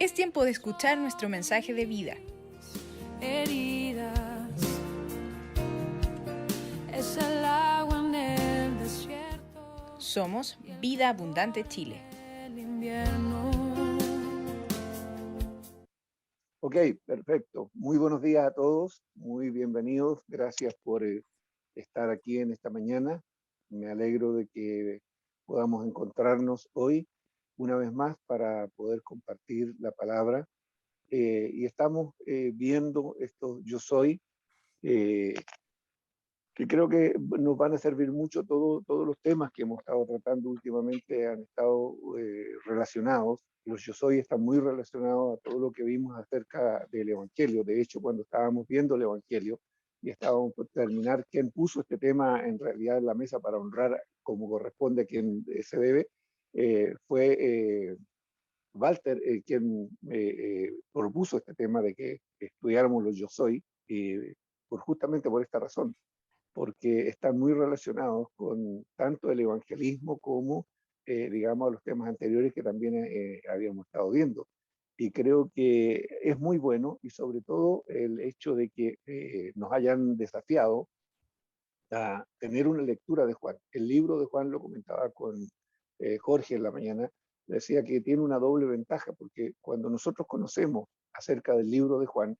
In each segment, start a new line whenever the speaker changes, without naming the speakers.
Es tiempo de escuchar nuestro mensaje de vida.
Heridas, es el agua en el desierto.
Somos Vida Abundante Chile.
El invierno.
Ok, perfecto. Muy buenos días a todos, muy bienvenidos. Gracias por estar aquí en esta mañana. Me alegro de que podamos encontrarnos hoy una vez más para poder compartir la palabra. Y estamos viendo estos Yo Soy, eh, que creo que nos van a servir mucho. Todos los temas que hemos estado tratando últimamente han estado relacionados. Los Yo Soy están muy relacionados a todo lo que vimos acerca del Evangelio. De hecho, cuando estábamos viendo el Evangelio y estábamos por terminar, quien puso este tema en realidad en la mesa para honrar como corresponde a quien se debe, fue Walter, quien propuso este tema de que estudiáramos los Yo Soy, justamente por esta razón, porque están muy relacionados con tanto el evangelismo como, digamos, los temas anteriores que también habíamos estado viendo. Y creo que es muy bueno, y sobre todo el hecho de que nos hayan desafiado a tener una lectura de Juan. El libro de Juan, lo comentaba con Jorge en la mañana, decía que tiene una doble ventaja, porque cuando nosotros conocemos acerca del libro de Juan,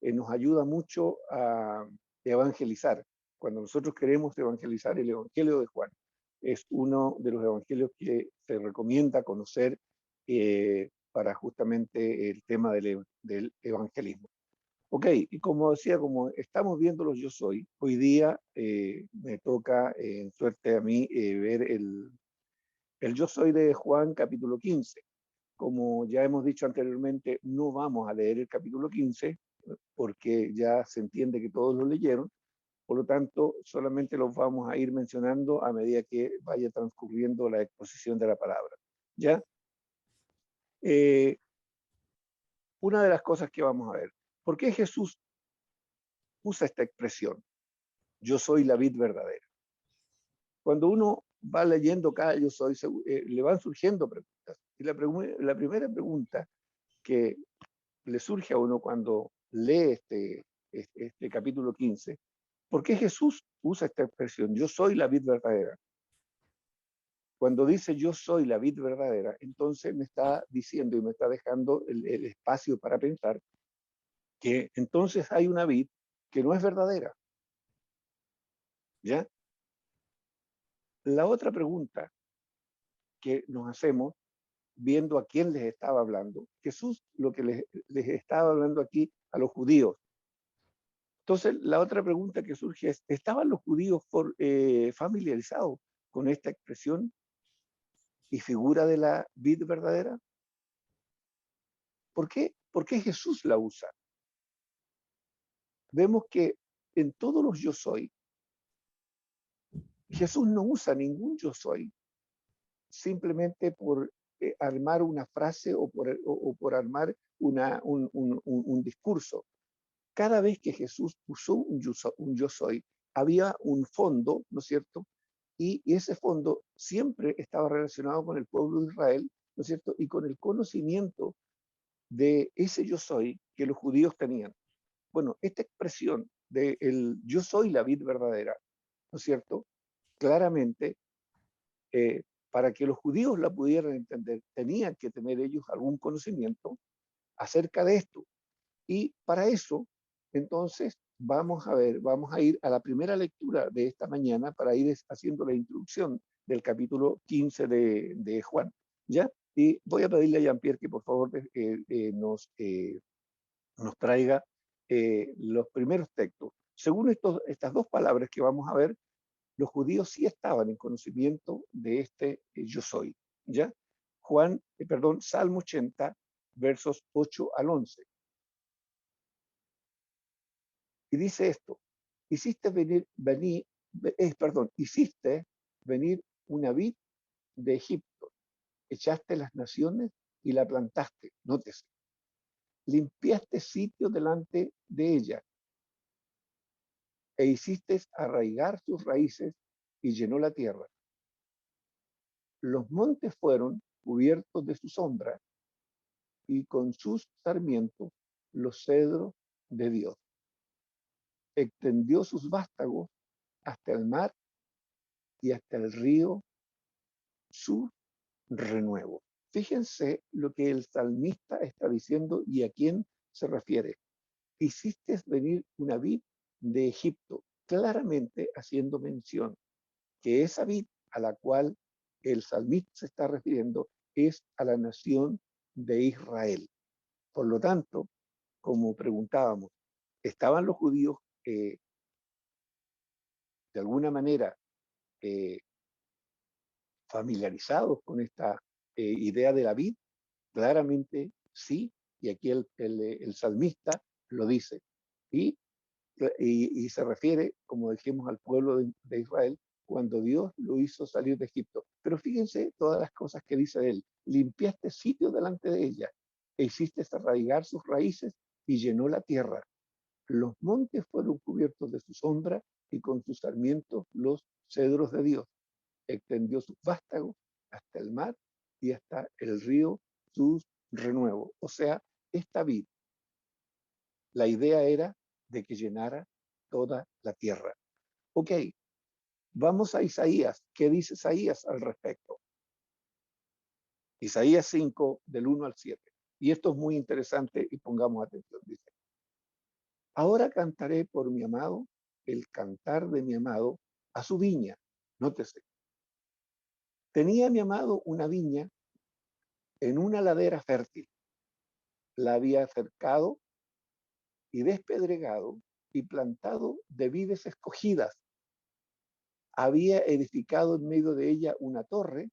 nos ayuda mucho a evangelizar. Cuando nosotros queremos evangelizar, el Evangelio de Juan es uno de los evangelios que se recomienda conocer para justamente el tema del evangelismo. Ok, y como decía, como estamos viendo los Yo Soy, hoy día me toca en suerte a mí ver el Yo Soy de Juan capítulo 15. Como ya hemos dicho anteriormente, no vamos a leer el capítulo 15 porque ya se entiende que todos lo leyeron. Por lo tanto, solamente los vamos a ir mencionando a medida que vaya transcurriendo la exposición de la palabra. ¿Ya? Eh, una de las cosas que vamos a ver, ¿por qué Jesús usa esta expresión? Yo soy la vid verdadera. Cuando uno va leyendo cada yo soy, le van surgiendo preguntas. Y la primera pregunta que le surge a uno cuando lee este capítulo 15, ¿por qué Jesús usa esta expresión? Yo soy la vid verdadera. Cuando dice yo soy la vid verdadera, entonces me está diciendo y me está dejando el espacio para pensar que entonces hay una vid que no es verdadera. ¿Ya? La otra pregunta que nos hacemos viendo a quién les estaba hablando, Jesús lo que les estaba hablando aquí a los judíos. Entonces, la otra pregunta que surge es, ¿estaban los judíos familiarizados con esta expresión y figura de la vid verdadera? ¿Por qué? ¿Por qué Jesús la usa? Vemos que en todos los yo soy, Jesús no usa ningún yo soy simplemente por armar una frase o por armar un discurso. Cada vez que Jesús usó un yo soy, había un fondo, ¿no es cierto? Y ese fondo siempre estaba relacionado con el pueblo de Israel, ¿no es cierto? Y con el conocimiento de ese yo soy que los judíos tenían. Bueno, esta expresión de el yo soy la vid verdadera, ¿no es cierto? Claramente, para que los judíos la pudieran entender, tenían que tener ellos algún conocimiento acerca de esto. Y para eso, entonces, vamos a ir a la primera lectura de esta mañana para ir haciendo la introducción del capítulo 15 de Juan. ¿Ya? Y voy a pedirle a Jean-Pierre que por favor nos traiga los primeros textos. Según estas dos palabras que vamos a ver, los judíos sí estaban en conocimiento de este yo soy. ¿Ya? Salmo 80, versos 8 al 11. Y dice esto, hiciste venir una vid de Egipto, echaste las naciones y la plantaste, nótese, limpiaste sitio delante de ella e hiciste arraigar sus raíces y llenó la tierra. Los montes fueron cubiertos de su sombra y con sus sarmientos los cedros de Dios. Extendió sus vástagos hasta el mar y hasta el río su renuevo. Fíjense lo que el salmista está diciendo y a quién se refiere. Hiciste venir una vid de Egipto, claramente haciendo mención que esa vid a la cual el salmista se está refiriendo es a la nación de Israel. Por lo tanto, como preguntábamos, ¿estaban los judíos de alguna manera eh, familiarizados con esta idea de la vid? Claramente sí, y aquí el salmista lo dice. Y, y se refiere, como dijimos, al pueblo de Israel cuando Dios lo hizo salir de Egipto. Pero fíjense todas las cosas que dice él. Limpiaste sitio delante de ella, e hiciste arraigar sus raíces y llenó la tierra. Los montes fueron cubiertos de su sombra y con sus sarmientos los cedros de Dios. Extendió sus vástagos hasta el mar y hasta el río sus renuevos. O sea, esta vid, la idea era de que llenara toda la tierra. Ok, vamos a Isaías. ¿Qué dice Isaías al respecto? Isaías 5, del 1 al 7. Y esto es muy interesante y pongamos atención. Dice, ahora cantaré por mi amado, el cantar de mi amado a su viña. Nótese. Tenía mi amado una viña en una ladera fértil. La había cercado y despedregado y plantado de vides escogidas. Había edificado en medio de ella una torre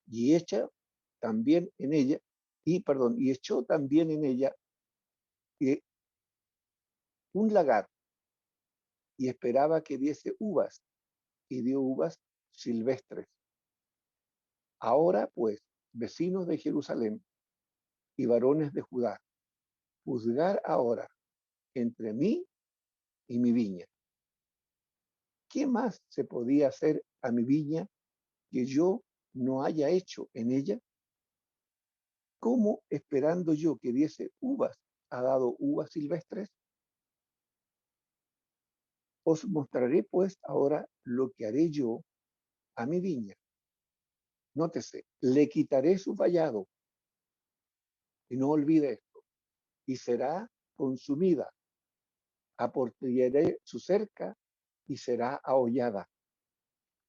y hecha también en ella, y echó también en ella eh, un lagar y esperaba que diese uvas y dio uvas silvestres. Ahora pues, vecinos de Jerusalén y varones de Judá, juzgar ahora entre mí y mi viña. ¿Qué más se podía hacer a mi viña que yo no haya hecho en ella? ¿Cómo, esperando yo que diese uvas, ha dado uvas silvestres? Os mostraré pues ahora lo que haré yo a mi viña. Nótese, le quitaré su vallado, y no olvide esto, y será consumida. Aportillaré su cerca y será ahollada.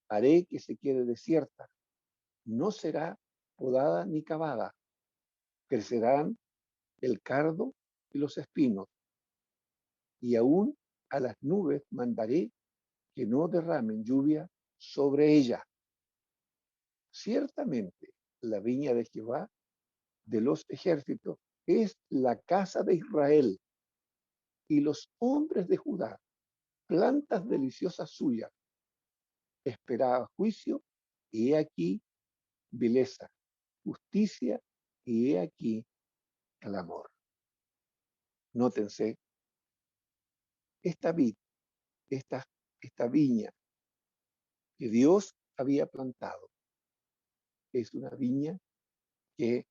Haré que se quede desierta, no será podada ni cavada. Crecerán el cardo y los espinos, y aún a las nubes mandaré que no derramen lluvia sobre ella. Ciertamente, la viña de Jehová de los ejércitos es la casa de Israel, y los hombres de Judá, plantas deliciosas suyas. Esperaba juicio, y he aquí vileza, justicia, y he aquí clamor. Nótense, esta vid, esta, esta viña que Dios había plantado, es una viña que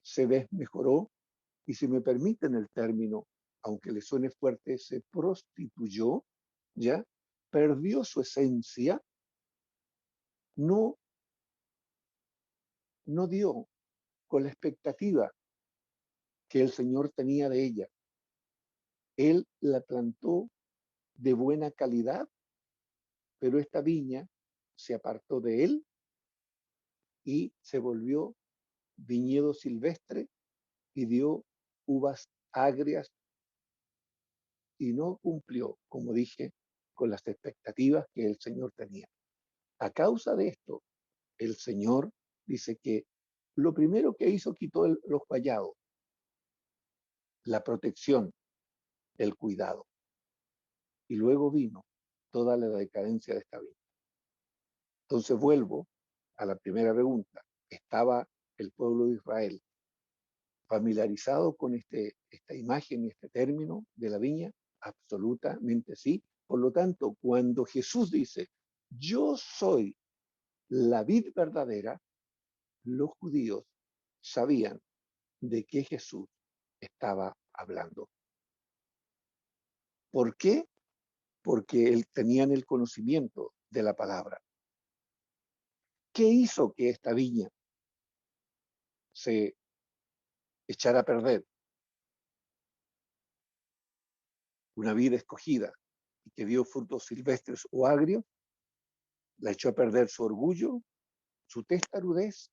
se desmejoró y, si me permiten el término, aunque le suene fuerte, se prostituyó, ¿ya? Perdió su esencia, no, no dio con la expectativa que el Señor tenía de ella. Él la plantó de buena calidad, pero esta viña se apartó de él y se volvió viñedo silvestre y dio uvas agrias y no cumplió, como dije, con las expectativas que el Señor tenía. A causa de esto, el Señor dice que lo primero que hizo, quitó los vallados, la protección, el cuidado. Y luego vino toda la decadencia de esta vida. Entonces vuelvo a la primera pregunta. ¿Estaba el pueblo de Israel familiarizado con esta imagen y este término de la viña? Absolutamente sí. Por lo tanto, cuando Jesús dice, yo soy la vid verdadera, los judíos sabían de qué Jesús estaba hablando. ¿Por qué? Porque él tenían el conocimiento de la palabra. ¿Qué hizo que esta viña se echara a perder? Una vida escogida y que dio frutos silvestres o agrios, la echó a perder su orgullo, su testarudez,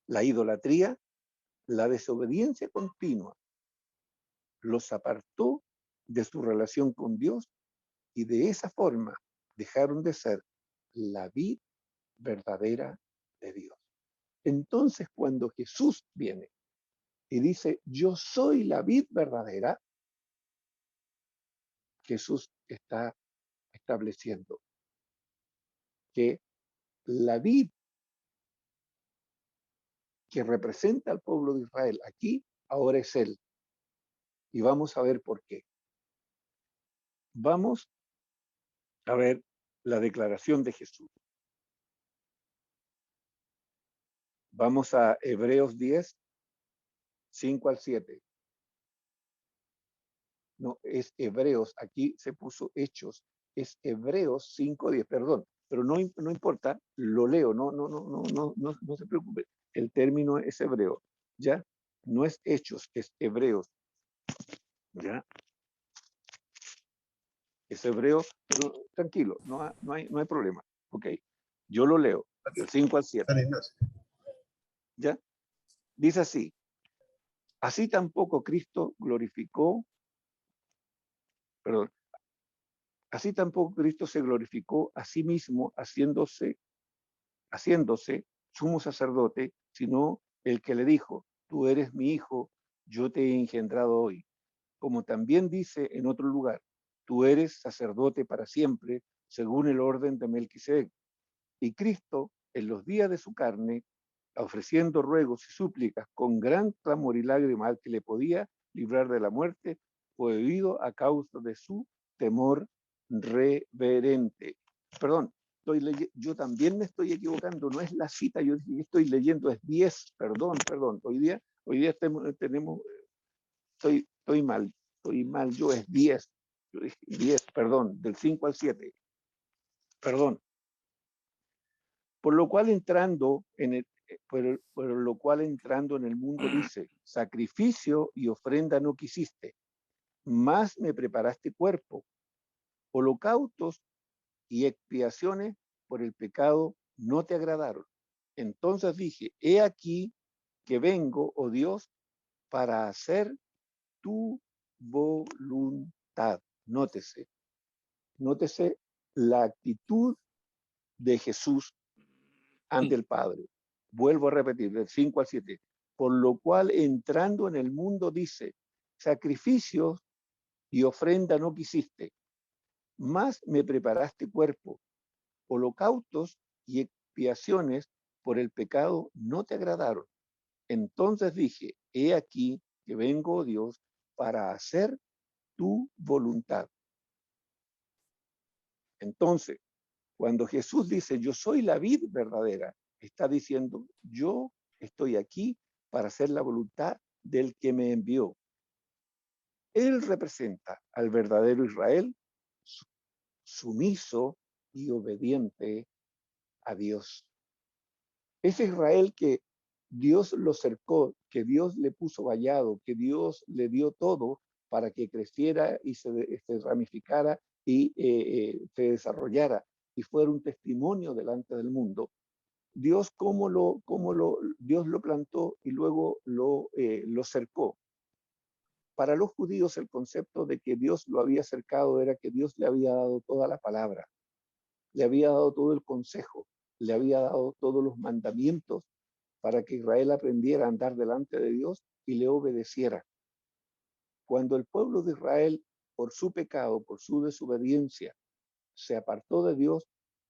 la idolatría, la desobediencia continua, los apartó de su relación con Dios y de esa forma dejaron de ser la vid verdadera de Dios. Entonces, cuando Jesús viene y dice, yo soy la vid verdadera, Jesús está estableciendo que la vid que representa al pueblo de Israel aquí, ahora es Él. Y vamos a ver por qué. Vamos a ver la declaración de Jesús. Vamos a Hebreos 10, 5 al 7. No, es Hebreos, aquí se puso Hechos, es Hebreos 5, 10, perdón, pero no importa, lo leo, no se preocupe, el término es hebreo, ¿ya? No es Hechos, es Hebreos, ¿ya? Es hebreo, pero tranquilo, no hay problema, ¿ok? Yo lo leo, del 5 al 7, ¿ya? Dice así, así tampoco Cristo glorificó, perdón, así tampoco Cristo se glorificó a sí mismo haciéndose sumo sacerdote, sino el que le dijo, tú eres mi hijo, yo te he engendrado hoy. Como también dice en otro lugar, tú eres sacerdote para siempre, según el orden de Melquisedec. Y Cristo, en los días de su carne, ofreciendo ruegos y súplicas con gran clamor y lágrimas al que le podía librar de la muerte, fue oído a causa de su temor reverente. Perdón, yo también me estoy equivocando, no es la cita, yo estoy leyendo, es 10, perdón, hoy día tenemos, estoy mal, yo es 10, yo dije 10, perdón, del 5 al 7, perdón. Por lo cual entrando en el mundo dice, sacrificio y ofrenda no quisiste, más me preparaste cuerpo, holocaustos y expiaciones por el pecado no te agradaron. Entonces dije, he aquí que vengo, oh Dios, para hacer tu voluntad. Nótese la actitud de Jesús ante el Padre. Vuelvo a repetir, del 5 al 7. Por lo cual, entrando en el mundo, dice, sacrificios y ofrenda no quisiste, más me preparaste cuerpo, holocaustos y expiaciones por el pecado no te agradaron. Entonces dije, he aquí que vengo, Dios, para hacer tu voluntad. Entonces, cuando Jesús dice, yo soy la vid verdadera, está diciendo, yo estoy aquí para hacer la voluntad del que me envió. Él representa al verdadero Israel, sumiso y obediente a Dios. Ese Israel que Dios lo cercó, que Dios le puso vallado, que Dios le dio todo para que creciera y se ramificara y se desarrollara y fuera un testimonio delante del mundo. Dios Dios lo plantó y luego lo cercó. Para los judíos el concepto de que Dios lo había cercado era que Dios le había dado toda la palabra, le había dado todo el consejo, le había dado todos los mandamientos para que Israel aprendiera a andar delante de Dios y le obedeciera. Cuando el pueblo de Israel, por su pecado, por su desobediencia, se apartó de Dios,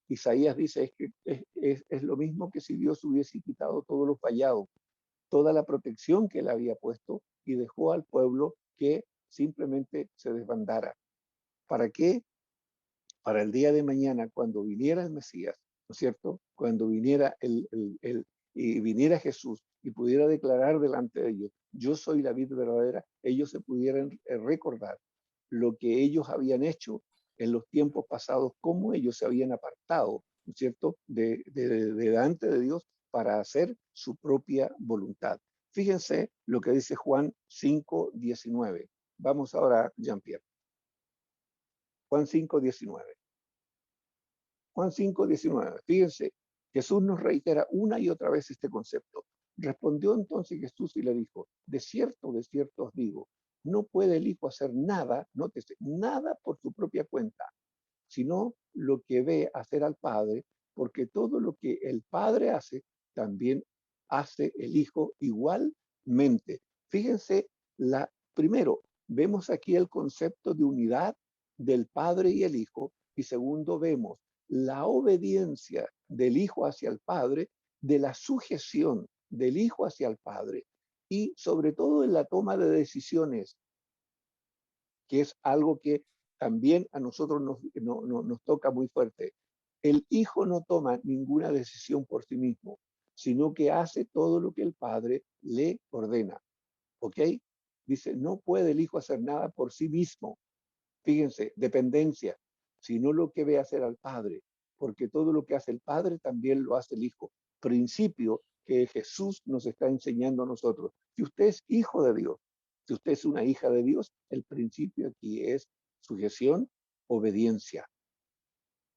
Isaías dice es lo mismo que si Dios hubiese quitado todos los vallados, toda la protección que él había puesto y dejó al pueblo que simplemente se desbandara. ¿Para qué? Para el día de mañana, cuando viniera el Mesías, ¿no es cierto? Cuando viniera y viniera Jesús y pudiera declarar delante de ellos, yo soy la vid verdadera, ellos se pudieran recordar lo que ellos habían hecho en los tiempos pasados, cómo ellos se habían apartado, ¿no es cierto?, de delante de Dios para hacer su propia voluntad. Fíjense lo que dice Juan 5:19. Vamos ahora, Jean-Pierre. Juan 5:19. Juan 5:19. Fíjense, Jesús nos reitera una y otra vez este concepto. Respondió entonces Jesús y le dijo, de cierto os digo, no puede el Hijo hacer nada, nótese, nada por su propia cuenta, sino lo que ve hacer al Padre, porque todo lo que el Padre hace, también hace el Hijo igualmente. Fíjense, primero, vemos aquí el concepto de unidad del Padre y el Hijo, y segundo, vemos la obediencia del Hijo hacia el Padre, de la sujeción del Hijo hacia el Padre, y sobre todo en la toma de decisiones, que es algo que también a nosotros nos toca muy fuerte. El Hijo no toma ninguna decisión por sí mismo, sino que hace todo lo que el Padre le ordena. ¿Ok? Dice, no puede el Hijo hacer nada por sí mismo. Fíjense, dependencia, sino lo que ve hacer al Padre, porque todo lo que hace el Padre también lo hace el Hijo. Principio que Jesús nos está enseñando a nosotros. Si usted es hijo de Dios, si usted es una hija de Dios, el principio aquí es sujeción, obediencia.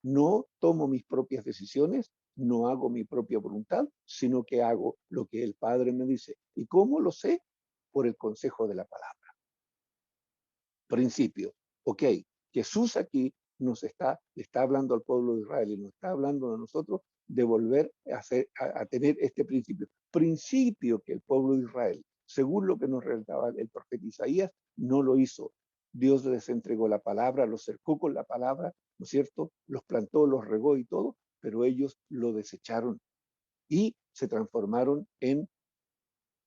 No tomo mis propias decisiones, no hago mi propia voluntad, sino que hago lo que el Padre me dice. ¿Y cómo lo sé? Por el consejo de la palabra. Principio. Ok, Jesús aquí le está hablando al pueblo de Israel y nos está hablando de nosotros de volver a tener este principio. Principio que el pueblo de Israel, según lo que nos relataba el profeta Isaías, no lo hizo. Dios les entregó la palabra, los cercó con la palabra, ¿no es cierto? Los plantó, los regó y todo, pero ellos lo desecharon y se transformaron en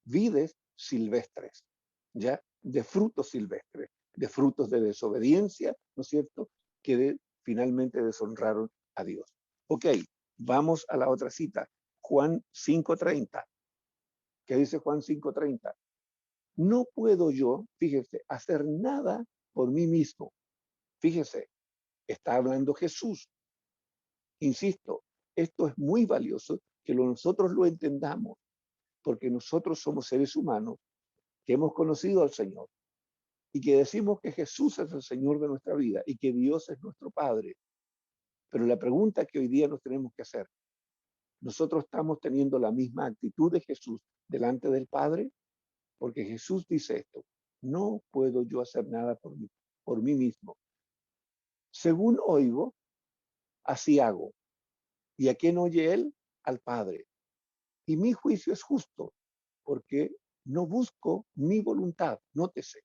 vides silvestres, ¿ya? De frutos silvestres, de frutos de desobediencia, ¿no es cierto? Que finalmente deshonraron a Dios. Ok, vamos a la otra cita, Juan 5:30. ¿Qué dice Juan 5:30? No puedo yo, fíjese, hacer nada por mí mismo. Fíjese, está hablando Jesús. Insisto, esto es muy valioso que nosotros lo entendamos, porque nosotros somos seres humanos que hemos conocido al Señor y que decimos que Jesús es el Señor de nuestra vida y que Dios es nuestro Padre. Pero la pregunta que hoy día nos tenemos que hacer, ¿nosotros estamos teniendo la misma actitud de Jesús delante del Padre? Porque Jesús dice esto, no puedo yo hacer nada por mí mismo. Según oigo, así hago. ¿Y a quién oye él? Al Padre. Y mi juicio es justo, porque no busco mi voluntad, nótese.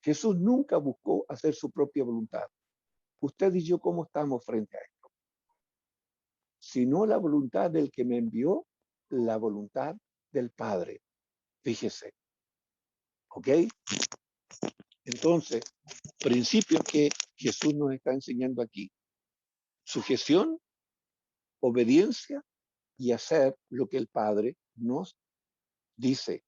Jesús nunca buscó hacer su propia voluntad. Usted y yo, ¿cómo estamos frente a esto? Sino la voluntad del que me envió, la voluntad del Padre. Fíjese. ¿Ok? Entonces, principio que Jesús nos está enseñando aquí. Sujeción, obediencia y hacer lo que el Padre nos dice.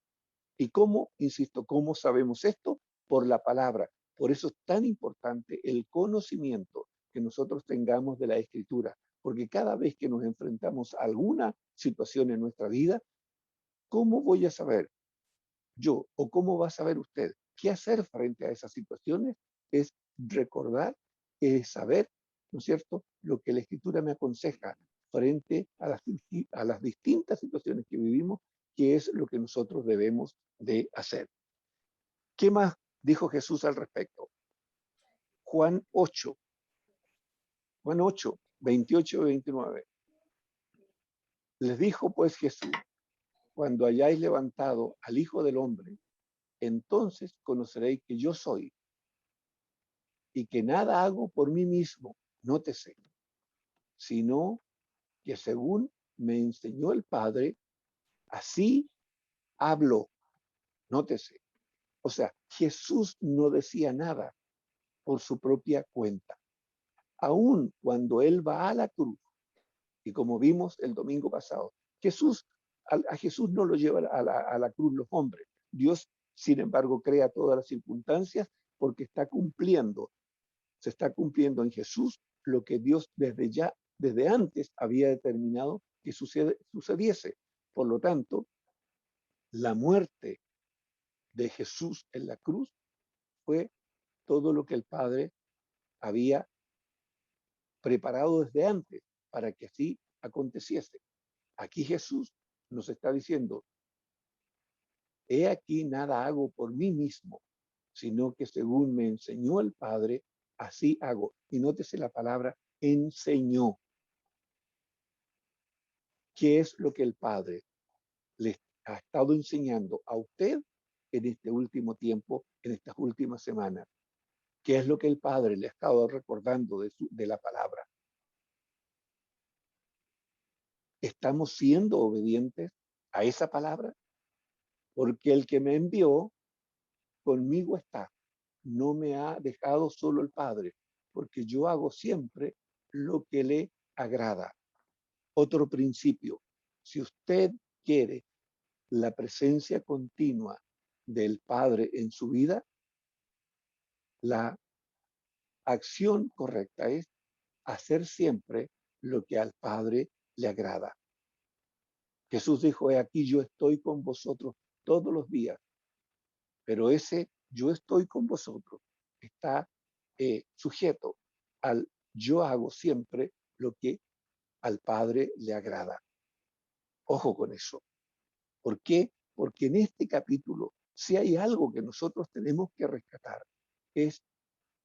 ¿Y cómo, insisto, cómo sabemos esto? Por la palabra. Por eso es tan importante el conocimiento que nosotros tengamos de la Escritura, porque cada vez que nos enfrentamos a alguna situación en nuestra vida, ¿cómo voy a saber yo o cómo va a saber usted qué hacer frente a esas situaciones? Es recordar, es saber, ¿no es cierto?, lo que la Escritura me aconseja frente a las distintas situaciones que vivimos, que es lo que nosotros debemos de hacer. ¿Qué más dijo Jesús al respecto? Juan 8, 28 y 29. Les dijo pues Jesús, cuando hayáis levantado al Hijo del Hombre, entonces conoceréis que yo soy y que nada hago por mí mismo, nótese, sino que según me enseñó el Padre, así hablo, nótese. O sea, Jesús no decía nada por su propia cuenta. Aún cuando él va a la cruz, y como vimos el domingo pasado, Jesús A Jesús no lo lleva a la cruz los hombres. Dios, sin embargo, crea todas las circunstancias porque se está cumpliendo en Jesús lo que Dios desde antes había determinado que sucediese. Por lo tanto, la muerte de Jesús en la cruz fue todo lo que el Padre había preparado desde antes para que así aconteciese. Aquí Jesús nos está diciendo, he aquí nada hago por mí mismo, sino que según me enseñó el Padre, así hago. Y nótese la palabra enseñó. ¿Qué es lo que el Padre le ha estado enseñando a usted en este último tiempo, en estas últimas semanas? ¿Qué es lo que el Padre le ha estado recordando de la palabra? ¿Estamos siendo obedientes a esa palabra? Porque el que me envió conmigo está. No me ha dejado solo el Padre, porque yo hago siempre lo que le agrada. Otro principio, si usted quiere la presencia continua del Padre en su vida, la acción correcta es hacer siempre lo que al Padre le agrada. Jesús dijo, he aquí yo estoy con vosotros todos los días, pero ese yo estoy con vosotros está sujeto al yo hago siempre lo que al Padre le agrada. Ojo con eso. ¿Por qué? Porque en este capítulo, si hay algo que nosotros tenemos que rescatar, es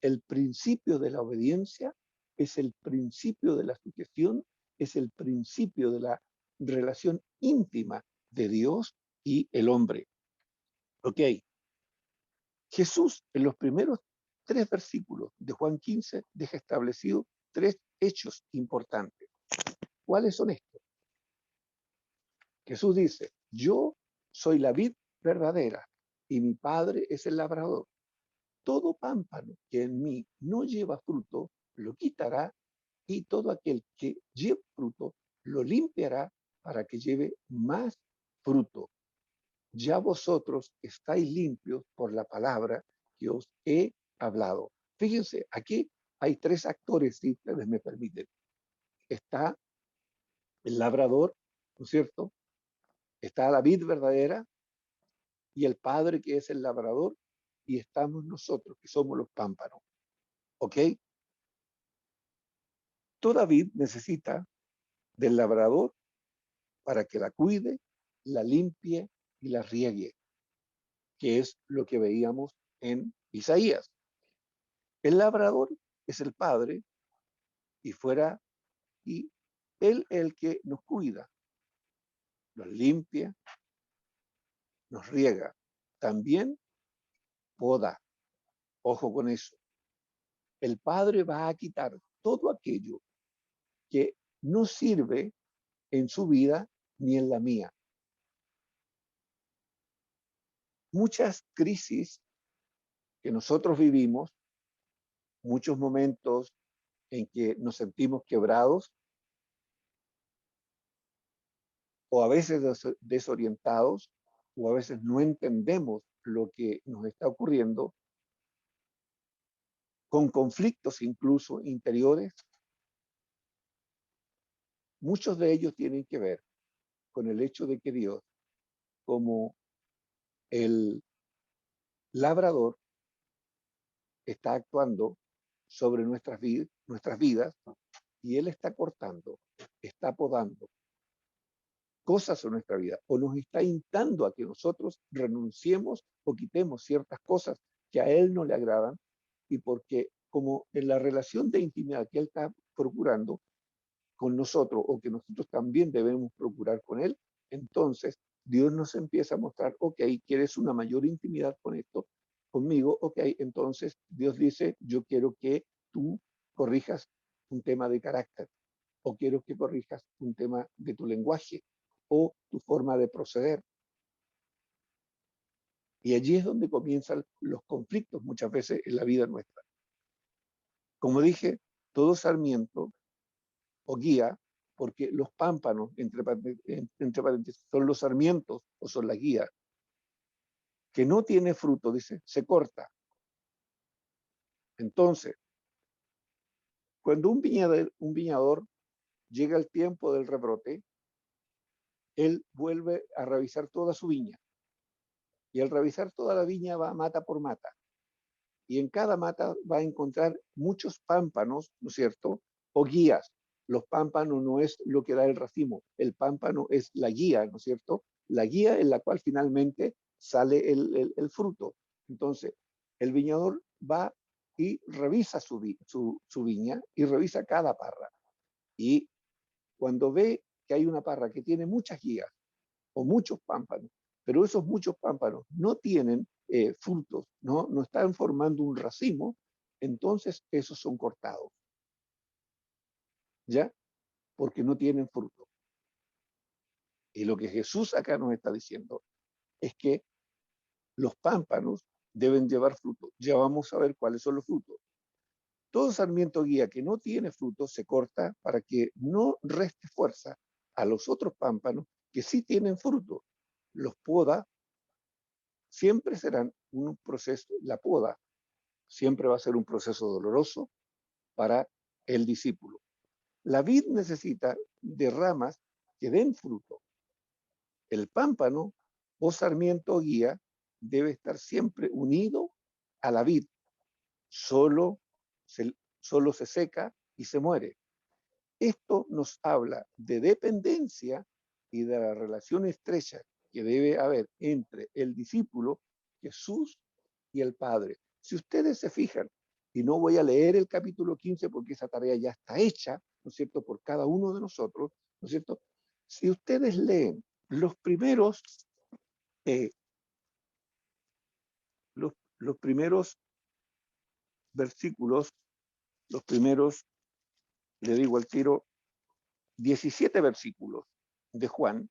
el principio de la obediencia, es el principio de la sujeción, es el principio de la relación íntima de Dios y el hombre. Ok. Jesús en los primeros 3 versículos de Juan 15 deja establecido 3 hechos importantes. ¿Cuáles son estos? Jesús dice, yo soy la vid verdadera y mi Padre es el labrador. Todo pámpano que en mí no lleva fruto, lo quitará, y todo aquel que lleve fruto, lo limpiará para que lleve más fruto. Ya vosotros estáis limpios por la palabra que os he hablado. Fíjense, aquí hay 3 actores, si ustedes me permiten. Está el labrador, ¿no es cierto? Está la vid verdadera y el Padre que es el labrador, y estamos nosotros que somos los pámpanos. ¿Ok? Toda vid necesita del labrador para que la cuide, la limpie y la riegue, que es lo que veíamos en Isaías. El labrador es el Padre y él el que nos cuida, nos limpia, nos riega, también poda. Ojo con eso. El Padre va a quitar todo aquello que no sirve en su vida ni en la mía. Muchas crisis que nosotros vivimos, muchos momentos en que nos sentimos quebrados o a veces desorientados o a veces no entendemos lo que nos está ocurriendo, con conflictos incluso interiores, muchos de ellos tienen que ver con el hecho de que Dios, como el labrador, está actuando sobre nuestras vidas y Él está cortando, está podando cosas en nuestra vida o nos está instando a que nosotros renunciemos o quitemos ciertas cosas que a Él no le agradan, y porque como en la relación de intimidad que Él está procurando con nosotros o que nosotros también debemos procurar con Él, entonces Dios nos empieza a mostrar, ok, ¿quieres una mayor intimidad con esto? Conmigo, ok, entonces Dios dice, yo quiero que tú corrijas un tema de carácter, o quiero que corrijas un tema de tu lenguaje, o tu forma de proceder. Y allí es donde comienzan los conflictos muchas veces en la vida nuestra. Como dije, todo sarmiento o guía porque los pámpanos, entre paréntesis, son los sarmientos o son la guía, que no tiene fruto, dice, se corta. Entonces, cuando un viñador llega el tiempo del rebrote, él vuelve a revisar toda su viña. Y al revisar toda la viña va mata por mata. Y en cada mata va a encontrar muchos pámpanos, ¿no es cierto? O guías. Los pámpanos no es lo que da el racimo, el pámpano es la guía, ¿no es cierto? La guía en la cual finalmente sale el fruto. Entonces, el viñador va y revisa su viña y revisa cada parra. Y cuando ve que hay una parra que tiene muchas guías o muchos pámpanos, pero esos muchos pámpanos no tienen frutos, no están formando un racimo, entonces esos son cortados, ¿ya? Porque no tienen fruto. Y lo que Jesús acá nos está diciendo es que los pámpanos deben llevar fruto. Ya vamos a ver cuáles son los frutos. Todo sarmiento guía que no tiene fruto se corta para que no reste fuerza a los otros pámpanos que sí tienen fruto. Los poda, siempre serán un proceso, la poda siempre va a ser un proceso doloroso para el discípulo. La vid necesita de ramas que den fruto. El pámpano o sarmiento guía debe estar siempre unido a la vid. Solo se seca y se muere. Esto nos habla de dependencia y de la relación estrecha que debe haber entre el discípulo, Jesús y el Padre. Si ustedes se fijan, y no voy a leer el capítulo 15 porque esa tarea ya está hecha, ¿no es cierto?, por cada uno de nosotros, ¿no es cierto? Si ustedes leen los primeros, los primeros versículos, los primeros, le digo al tiro, 17 versículos de Juan,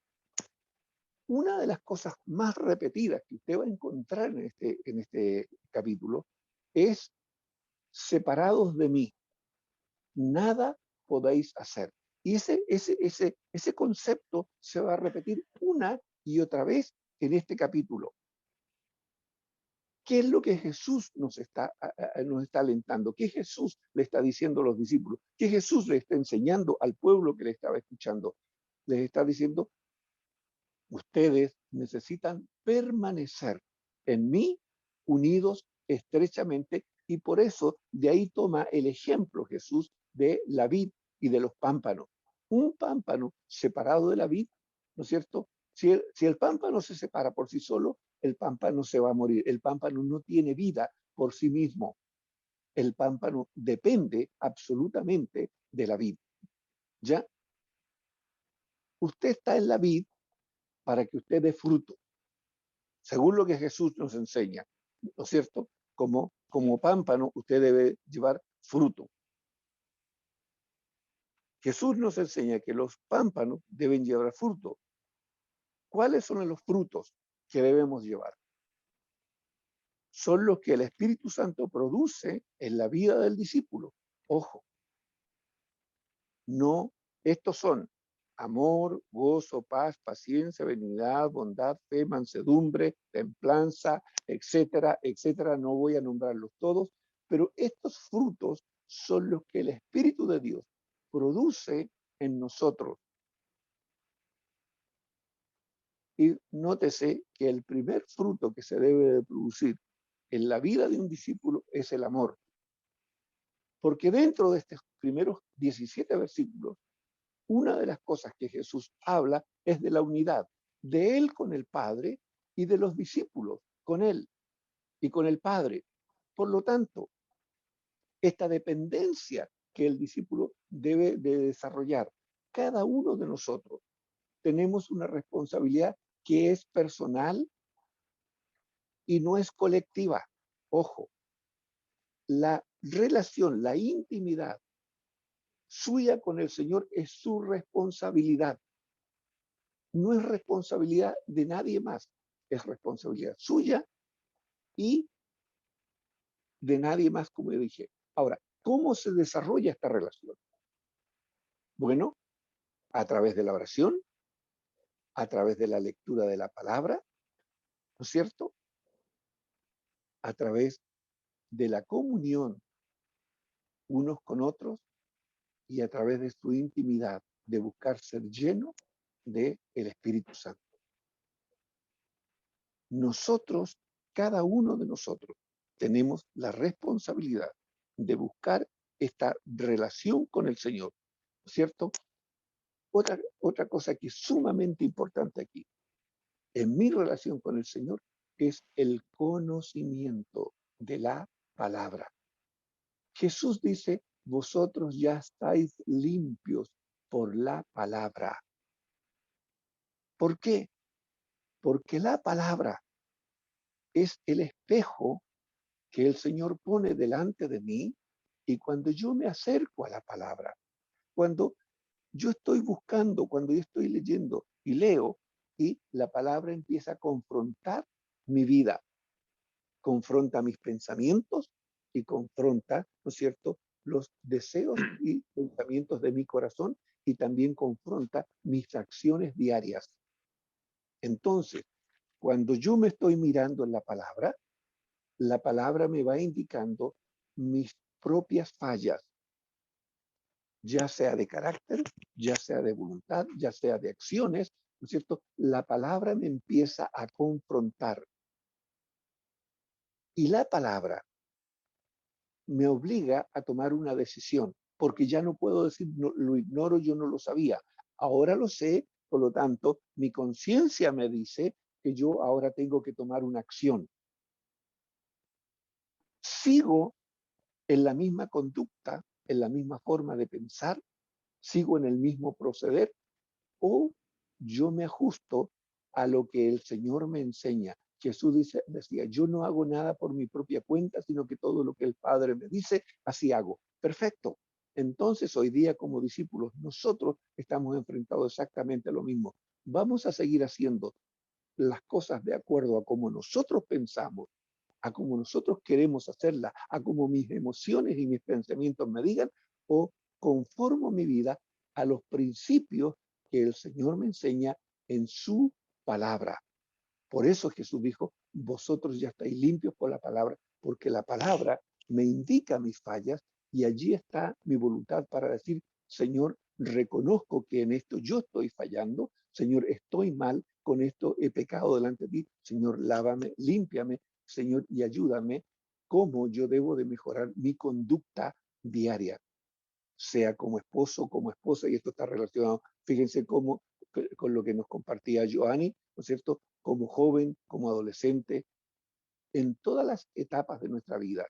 una de las cosas más repetidas que usted va a encontrar en este capítulo es separados de mí, nada podéis hacer. Y ese concepto se va a repetir una y otra vez en este capítulo. ¿Qué es lo que Jesús nos está alentando? ¿Qué Jesús le está diciendo a los discípulos? ¿Qué Jesús le está enseñando al pueblo que le estaba escuchando? Les está diciendo, ustedes necesitan permanecer en mí, unidos estrechamente, y por eso de ahí toma el ejemplo Jesús de la vid y de los pámpanos. Un pámpano separado de la vid, ¿no es cierto? Si el pámpano se separa por sí solo, el pámpano se va a morir. El pámpano no tiene vida por sí mismo. El pámpano depende absolutamente de la vid. ¿Ya? Usted está en la vid para que usted dé fruto, según lo que Jesús nos enseña, ¿no es cierto? Como pámpano, usted debe llevar fruto. Jesús nos enseña que los pámpanos deben llevar fruto. ¿Cuáles son los frutos que debemos llevar? Son los que el Espíritu Santo produce en la vida del discípulo. Ojo, no, estos son amor, gozo, paz, paciencia, benignidad, bondad, fe, mansedumbre, templanza, etcétera, etcétera. No voy a nombrarlos todos, pero estos frutos son los que el Espíritu de Dios produce en nosotros. Y nótese que el primer fruto que se debe de producir en la vida de un discípulo es el amor. Porque dentro de estos primeros 17 versículos, una de las cosas que Jesús habla es de la unidad de Él con el Padre y de los discípulos con Él y con el Padre. Por lo tanto, esta dependencia que el discípulo debe de desarrollar, cada uno de nosotros tenemos una responsabilidad que es personal y no es colectiva. Ojo, la relación, la intimidad suya con el Señor es su responsabilidad. No es responsabilidad de nadie más, es responsabilidad suya y de nadie más, como dije. Ahora, ¿cómo se desarrolla esta relación? Bueno, a través de la oración, a través de la lectura de la palabra, ¿no es cierto? A través de la comunión unos con otros y a través de su intimidad, de buscar ser lleno del Espíritu Santo. Nosotros, cada uno de nosotros, tenemos la responsabilidad de buscar esta relación con el Señor, ¿no es cierto? Otra cosa que es sumamente importante aquí, en mi relación con el Señor, es el conocimiento de la palabra. Jesús dice, vosotros ya estáis limpios por la palabra. ¿Por qué? Porque la palabra es el espejo que el Señor pone delante de mí, y cuando yo me acerco a la palabra, cuando yo estoy buscando, cuando yo estoy leyendo y leo, y la palabra empieza a confrontar mi vida, confronta mis pensamientos y confronta, ¿no es cierto?, los deseos y pensamientos de mi corazón, y también confronta mis acciones diarias. Entonces, cuando yo me estoy mirando en la palabra me va indicando mis propias fallas, ya sea de carácter, ya sea de voluntad, ya sea de acciones, ¿no es cierto? La palabra me empieza a confrontar. Y la palabra me obliga a tomar una decisión, porque ya no puedo decir, no, lo ignoro, yo no lo sabía. Ahora lo sé, por lo tanto, mi conciencia me dice que yo ahora tengo que tomar una acción. Sigo en la misma conducta, en la misma forma de pensar, sigo en el mismo proceder, o yo me ajusto a lo que el Señor me enseña. Jesús decía, yo no hago nada por mi propia cuenta, sino que todo lo que el Padre me dice, así hago. Perfecto. Entonces, hoy día como discípulos, nosotros estamos enfrentados exactamente a lo mismo. Vamos a seguir haciendo las cosas de acuerdo a cómo nosotros pensamos, a cómo nosotros queremos hacerlas, a cómo mis emociones y mis pensamientos me digan, o conformo mi vida a los principios que el Señor me enseña en su palabra. Por eso Jesús dijo, vosotros ya estáis limpios por la palabra, porque la palabra me indica mis fallas, y allí está mi voluntad para decir, Señor, reconozco que en esto yo estoy fallando, Señor, estoy mal, con esto he pecado delante de ti, Señor, lávame, límpiame, Señor, y ayúdame cómo yo debo de mejorar mi conducta diaria, sea como esposo, como esposa, y esto está relacionado, fíjense cómo, con lo que nos compartía Joanny, ¿no es cierto?, como joven, como adolescente, en todas las etapas de nuestra vida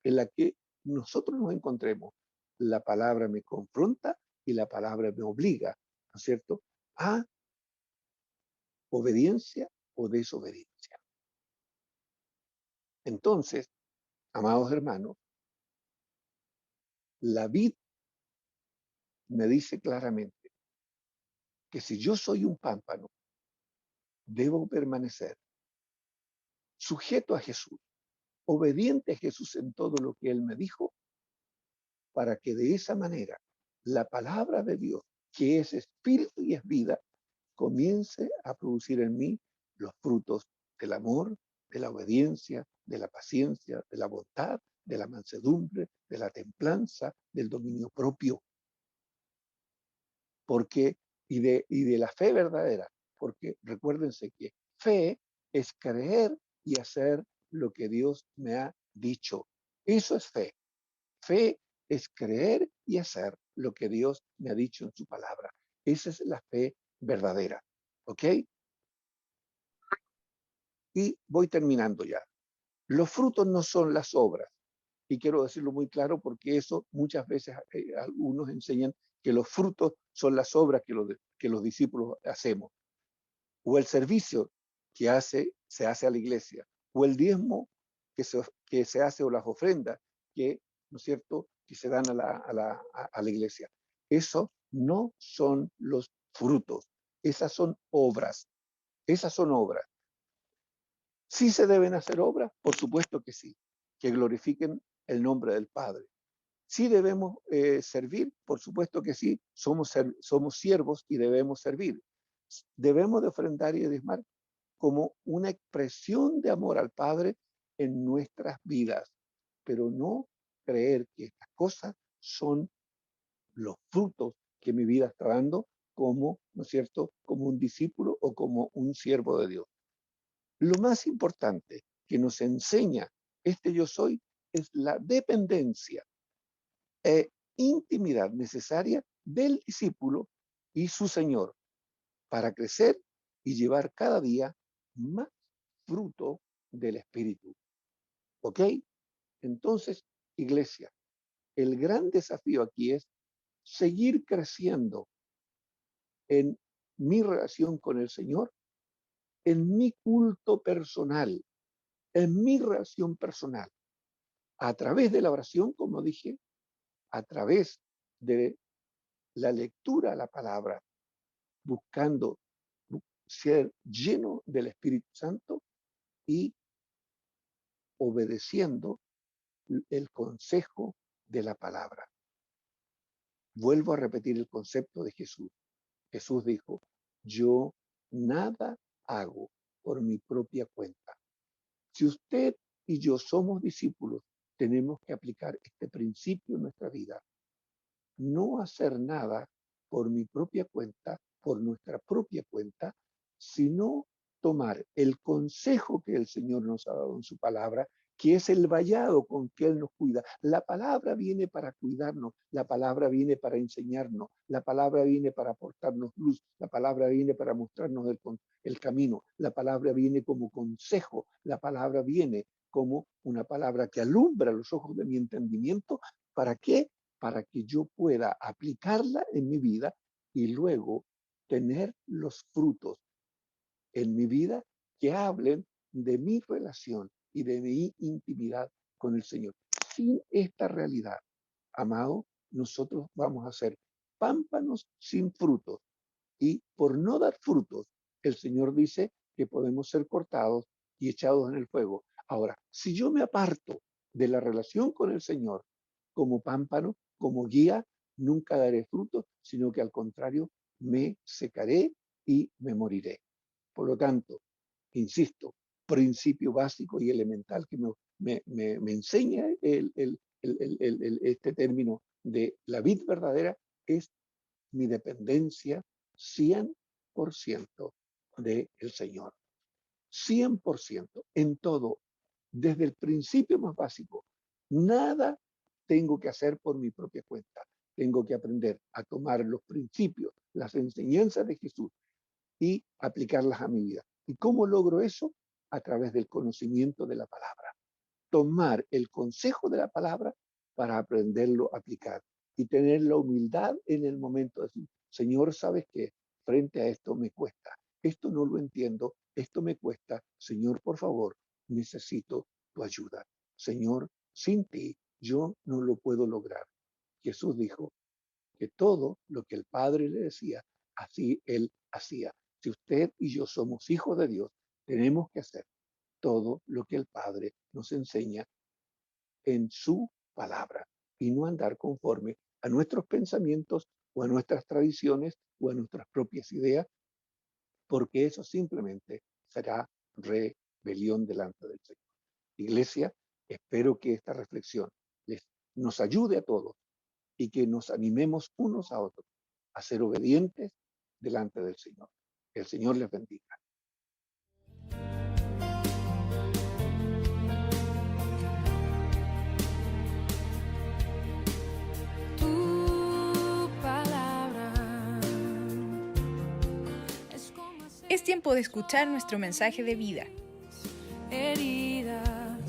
en la que nosotros nos encontremos, la palabra me confronta y la palabra me obliga, ¿no es cierto?, a obediencia o desobediencia. Entonces, amados hermanos, la vid me dice claramente que si yo soy un pámpano, debo permanecer sujeto a Jesús, obediente a Jesús en todo lo que Él me dijo, para que de esa manera la palabra de Dios, que es espíritu y es vida, comience a producir en mí los frutos del amor, de la obediencia, de la paciencia, de la bondad, de la mansedumbre, de la templanza, del dominio propio. Porque, y de la fe verdadera, porque recuérdense que fe es creer y hacer lo que Dios me ha dicho. Eso es fe. Fe es creer y hacer lo que Dios me ha dicho en su palabra. Esa es la fe verdadera. ¿Ok? Y voy terminando ya. Los frutos no son las obras. Y quiero decirlo muy claro porque eso muchas veces algunos enseñan que los frutos son las obras que los discípulos hacemos. O el servicio se hace a la iglesia. O el diezmo que se hace, o las ofrendas que, ¿no es cierto?, que se dan a la iglesia. Eso no son los frutos. Esas son obras. Esas son obras. ¿Sí se deben hacer obras? Por supuesto que sí, que glorifiquen el nombre del Padre. Sí debemos servir, por supuesto que sí, somos siervos y debemos servir. Debemos de ofrendar y diezmar como una expresión de amor al Padre en nuestras vidas, pero no creer que estas cosas son los frutos que mi vida está dando como, ¿no es cierto?, como un discípulo o como un siervo de Dios. Lo más importante que nos enseña este yo soy es la dependencia e intimidad necesaria del discípulo y su Señor para crecer y llevar cada día más fruto del Espíritu. ¿Ok? Entonces, iglesia, el gran desafío aquí es seguir creciendo en mi relación con el Señor, en mi culto personal, en mi relación personal, a través de la oración, como dije, a través de la lectura a la palabra, buscando ser lleno del Espíritu Santo y obedeciendo el consejo de la palabra. Vuelvo a repetir el concepto de Jesús. Jesús dijo, yo nada hago por mi propia cuenta. Si usted y yo somos discípulos, tenemos que aplicar este principio en nuestra vida. No hacer nada por mi propia cuenta, por nuestra propia cuenta, sino tomar el consejo que el Señor nos ha dado en su palabra, que es el vallado con que Él nos cuida. La palabra viene para cuidarnos, la palabra viene para enseñarnos, la palabra viene para aportarnos luz, la palabra viene para mostrarnos el camino, la palabra viene como consejo, la palabra viene como una palabra que alumbra los ojos de mi entendimiento. ¿Para qué? Para que yo pueda aplicarla en mi vida y luego tener los frutos en mi vida que hablen de mi relación y de mi intimidad con el Señor. Sin esta realidad, amado, nosotros vamos a ser pámpanos sin frutos. Y por no dar frutos, el Señor dice que podemos ser cortados y echados en el fuego. Ahora, si yo me aparto de la relación con el Señor como pámpano, como guía, nunca daré frutos, sino que al contrario, me secaré y me moriré. Por lo tanto, insisto, principio básico y elemental que me enseña este término de la vid verdadera es mi dependencia 100% del Señor. 100% en todo, desde el principio más básico. Nada tengo que hacer por mi propia cuenta. Tengo que aprender a tomar los principios, las enseñanzas de Jesús y aplicarlas a mi vida. ¿Y cómo logro eso? A través del conocimiento de la palabra. Tomar el consejo de la palabra para aprenderlo a aplicar y tener la humildad en el momento de decir, Señor, ¿sabes qué? Frente a esto me cuesta. Esto no lo entiendo, esto me cuesta. Señor, por favor, necesito tu ayuda. Señor, sin ti yo no lo puedo lograr. Jesús dijo que todo lo que el Padre le decía, así Él hacía. Si usted y yo somos hijos de Dios, tenemos que hacer todo lo que el Padre nos enseña en su palabra y no andar conforme a nuestros pensamientos o a nuestras tradiciones o a nuestras propias ideas, porque eso simplemente será rebelión delante del Señor. Iglesia, espero que esta reflexión nos ayude a todos y que nos animemos unos a otros a ser obedientes delante del Señor. Que el Señor les bendiga.
Tu palabra es como
Es tiempo de escuchar nuestro mensaje de vida.
heridas,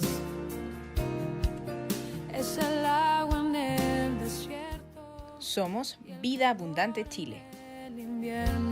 es el agua en el desierto.
Somos Vida Abundante Chile.
El invierno